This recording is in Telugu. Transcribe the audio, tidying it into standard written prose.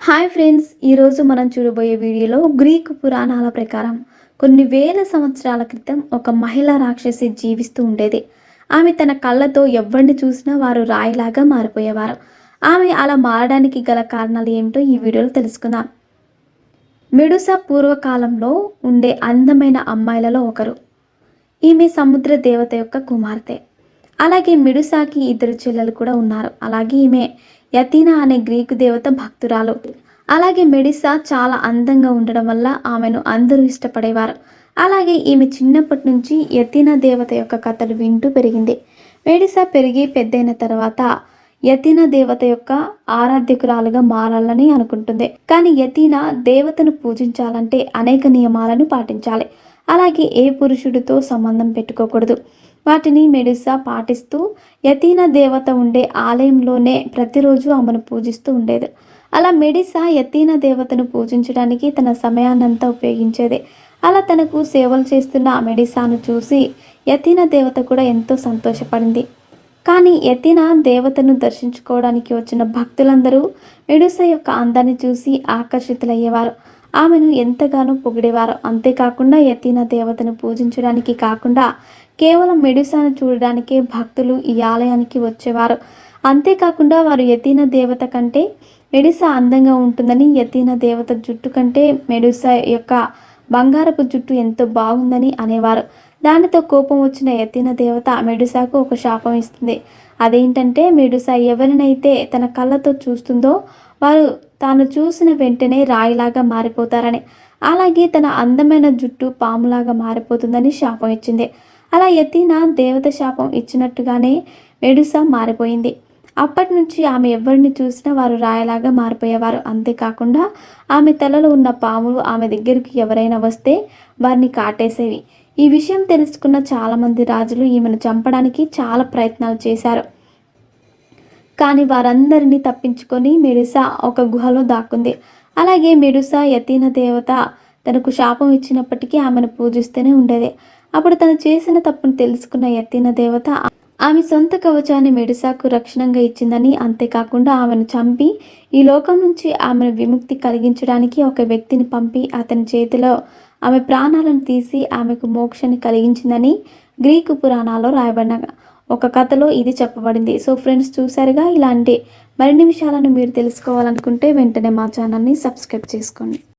హాయ్ ఫ్రెండ్స్, ఈరోజు మనం చూడబోయే వీడియోలో గ్రీకు పురాణాల ప్రకారం కొన్ని వేల సంవత్సరాల క్రితం ఒక మహిళా రాక్షసి జీవిస్తూ ఉండేది. ఆమె తన కళ్ళతో ఎవరిని చూసినా వారు రాయిలాగా మారిపోయేవారు. ఆమె అలా మారడానికి గల కారణాలు ఏమిటో ఈ వీడియోలో తెలుసుకుందాం. మెడుసా పూర్వకాలంలో ఉండే అందమైన అమ్మాయిలలో ఒకరు. ఈమె సముద్ర దేవత యొక్క కుమార్తె. అలాగే మెడుసాకి ఇద్దరు చెల్లెలు కూడా ఉన్నారు. అలాగే ఈమె యతీనా అనే గ్రీకు దేవత భక్తురాలు. అలాగే మెడిసా చాలా అందంగా ఉండడం వల్ల ఆమెను అందరూ ఇష్టపడేవారు. అలాగే ఈమె చిన్నప్పటి నుంచి యతీనా దేవత యొక్క కథలు వింటూ పెరిగింది. మెడిసా పెరిగి పెద్దయిన తర్వాత యతీనా దేవత యొక్క ఆరాధ్యకురాలుగా మారాలని అనుకుంటుంది. కానీ యతీనా దేవతను పూజించాలంటే అనేక నియమాలను పాటించాలి. అలాగే ఏ పురుషుడితో సంబంధం పెట్టుకోకూడదు. వాటిని మెడుసా పాటిస్తూ యతీనా దేవత ఉండే ఆలయంలోనే ప్రతిరోజు ఆమెను పూజిస్తూ ఉండేది. అలా మెడిసా యతీనా దేవతను పూజించడానికి తన సమయాన్నంతా ఉపయోగించేది. అలా తనకు సేవలు చేస్తున్న మెడిసాను చూసి యతీనా దేవత కూడా ఎంతో సంతోషపడింది. కానీ యతీనా దేవతను దర్శించుకోవడానికి వచ్చిన భక్తులందరూ మెడుసా యొక్క అందాన్ని చూసి ఆకర్షితులయ్యేవారు. ఆమెను ఎంతగానో పొగిడేవారు. అంతేకాకుండా యతీనా దేవతను పూజించడానికి కాకుండా కేవలం మెడుసాను చూడడానికే భక్తులు ఈ ఆలయానికి వచ్చేవారు. అంతేకాకుండా వారు యతీనా దేవత కంటే మెడుసా అందంగా ఉంటుందని, యతీనా దేవత జుట్టు కంటే మెడుసా యొక్క బంగారపు జుట్టు ఎంతో బాగుందని అనేవారు. దానితో కోపం వచ్చిన యతీనా దేవత మెడుసాకు ఒక శాపం ఇస్తుంది. అదేంటంటే మెడుసా ఎవరినైతే తన కళ్ళతో చూస్తుందో వారు తాను చూసిన వెంటనే రాయిలాగా మారిపోతారని, అలాగే తన అందమైన జుట్టు పాములాగా మారిపోతుందని శాపం ఇచ్చింది. అలా యతీనా దేవత శాపం ఇచ్చినట్టుగానే మెడుసా మారిపోయింది. అప్పటి నుంచి ఆమె ఎవరిని చూసినా వారు రాయలాగా మారిపోయేవారు. అంతేకాకుండా ఆమె తలలో ఉన్న పాములు ఆమె దగ్గరికి ఎవరైనా వస్తే వారిని కాటేసేవి. ఈ విషయం తెలుసుకున్న చాలామంది రాజులు ఈమెను చంపడానికి చాలా ప్రయత్నాలు చేశారు. కానీ వారందరినీ తప్పించుకొని మెడుసా ఒక గుహలో దాక్కుంది. అలాగే మెడుసా యతీనా దేవత తనకు శాపం ఇచ్చినప్పటికీ ఆమెను పూజిస్తూనే ఉండేది. అప్పుడు తను చేసిన తప్పును తెలుసుకున్న యతీనా దేవత ఆమె సొంత కవచాన్ని మెడుసాకు రక్షణంగా ఇచ్చిందని, అంతేకాకుండా ఆమెను చంపి ఈ లోకం నుంచి ఆమెను విముక్తి కలిగించడానికి ఒక వ్యక్తిని పంపి అతని చేతిలో ఆమె ప్రాణాలను తీసి ఆమెకు మోక్షాన్ని కలిగించిందని గ్రీకు పురాణాల్లో రాయబడిన ఒక కథలో ఇది చెప్పబడింది. సో ఫ్రెండ్స్, చూసారుగా, ఇలాంటి మరిన్ని విషయాలను మీరు తెలుసుకోవాలనుకుంటే వెంటనే మా ఛానల్ని సబ్స్క్రైబ్ చేసుకోండి.